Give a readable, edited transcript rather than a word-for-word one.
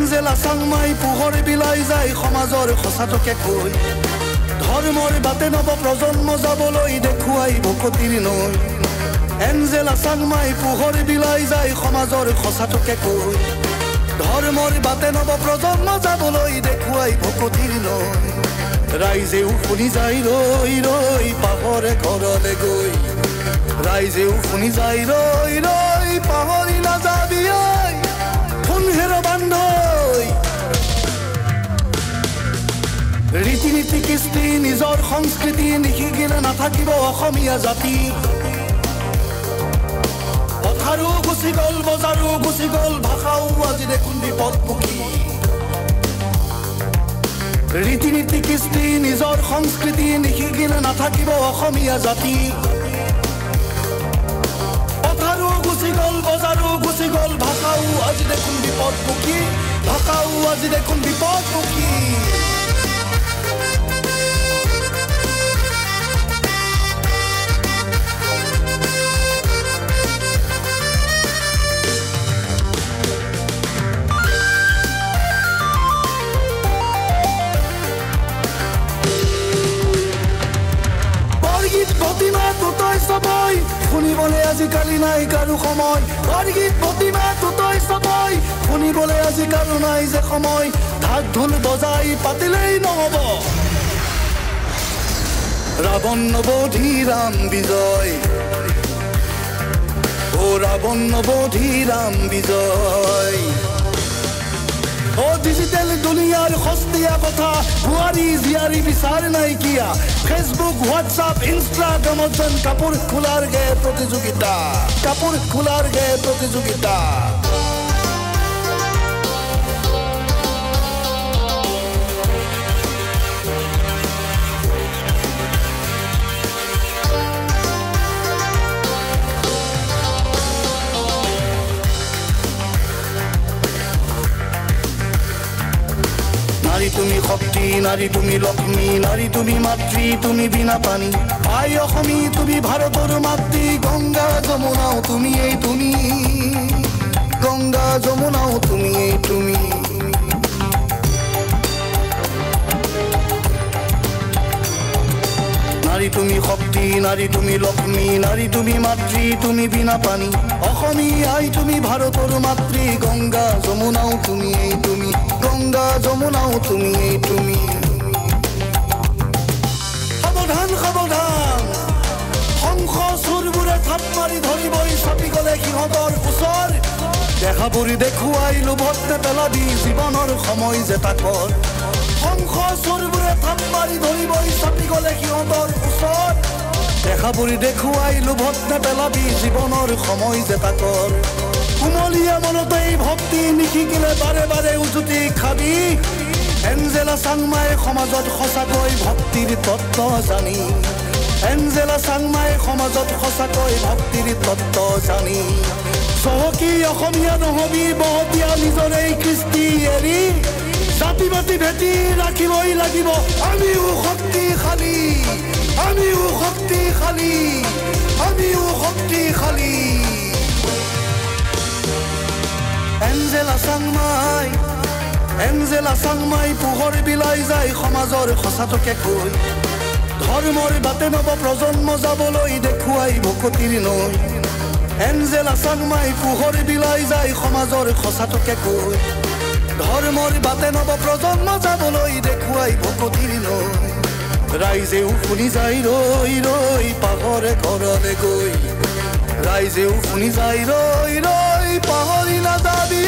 Angela Changmai পোহৰ বিলাই যায় সমাজৰ সঁচাটোকে কৈ ধৰ্মৰ বাটে নৱ প্ৰজন্ম যাবলৈ দেখুৱাই ভকতিৰ নৈ এঞ্জেলা চাংমাই পোহৰ বিলাই যায় সমাজৰ সঁচাটোকে কৈ ধৰ্মৰ বাটে নৱ প্ৰজন্ম যাবলৈ দেখুৱাই ভকতিৰ নৈ ৰাইজেও শুনি যায় ৰৈ ৰৈ পাহৰে ঘৰলে গৈ ৰাইজেও শুনি যায় ৰৈ ৰৈ পাহৰি নাযাবি হেৰ বান্ধৈ ৰীতি নীতি কৃষ্টি নিজৰ সংস্কৃতি নিশিকিলে নাথাকিব অসমীয়া জাতি পথাৰো গুচি গ'ল বজাৰো গুচি গ'ল ভাষাও আজি দেখোন বিপদমুখী ৰীতি নীতি কৃষ্টি নিজৰ সংস্কৃতি নিশিকিলে নাথাকিব অসমীয়া জাতি পথাৰো গুচি গ'ল বজাৰো গুচি গ'ল ভাষাও আজি দেখোন বিপদমুখী ভাষাও আজি দেখোন বিপদমুখী শুনিবলৈ আজিকালি নাই কাৰো সময় বৰগীত প্ৰতিমাটো তই চাবই শুনিবলৈ আজি কাৰো নাই যে সময় ঢাক ঢোল বজাই পাতিলেই নহ'ব ৰাৱণ নৱধি ৰাম বিজয় ও ৰাৱণ নৱধি ৰাম বিজয় ও ডিজিটেল দুনিয়াৰ সস্তীয়া কথা বুৱাৰী জীয়াৰী বিচাৰ নাইকিয়া ফেচবুক হোৱাটছআপ ইনষ্টাগ্ৰামত যেন কাপোৰ খোলাৰ গে প্ৰতিযোগিতা কাপোৰ খোলাৰ গে প্ৰতিযোগিতা নাৰী তুমি শক্তি নাৰী তুমি লক্ষ্মী নাৰী তুমি মাতৃ তুমি বিনা পানী আই অসমী তুমি ভাৰতৰ মাতৃ গংগা যমুনাও তুমি এই তুমি গংগা যমুনাও তুমি এই তুমি নারী তুমি শক্তি নারী তুমি লক্ষ্মী নারী তুমি মাতৃ তুমি বিনা পানী অসমী আই তুমি ভাৰতৰ মাতৃ গংগা যমুনাও তুমি এই তুমি গংগা যমুনাও তুমি এই তুমি সাৱধান সাৱধান হংস চোৰবোৰে থাপ মাৰি ধৰিবই চাপি গ'লে সিহঁতৰ ওচৰ দেখাবোৰ দেখুৱাই লোভত নেপেলাবি জীৱনৰ সময় যে তাকৰ হংস চোৰবোৰে থাপ মাৰি ধৰিবই চাপি গ'লে সিহঁতৰ ওচৰ দেখাবোৰ দেখুৱাই লোভত নেপেলাবি জীৱনৰ সময় যে তাকৰ কুমলীয়া মনতেই ভক্তি নিশিকিলে বাৰে বাৰে উজুতি খাবি এঞ্জেলা চাংমাই সমাজত সঁচাকৈ ভক্তিৰ তত্ত্ব জানি এঞ্জেলা চাংমাই সমাজত সঁচাকৈ ভক্তিৰ তত্ত্ব জানি চহকী অসমীয়া নহবি বহতীয়া নিজৰে কৃষ্টি এৰি জাতি বাতি ভেটি ৰাখিবই লাগিব আমিও শক্তিশালী আমিও শক্তিশালী আমিও শক্তিশালী এঞ্জেলা চাংমাই পোহৰ বিলাই যায় সমাজৰ সঁচাটোকে কৈ ধৰ্মৰ বাটে নৱ প্ৰজন্ম যাবলৈ দেখুৱাই ভকতিৰ নৈ এঞ্জেলা চাংমাই পোহৰ বিলাই যায় সমাজৰ সঁচাটোকে কৈ ধৰ্মৰ বাটে নৱ প্ৰজন্ম যাবলৈ দেখুৱাই ভকতিৰ নৈ ৰাইজেও শুনি যায় ৰৈ ৰৈ পাহৰে ঘৰলে গৈ ৰাইজেও শুনি যায় ৰৈ ৰৈ পাহৰি নাযাবি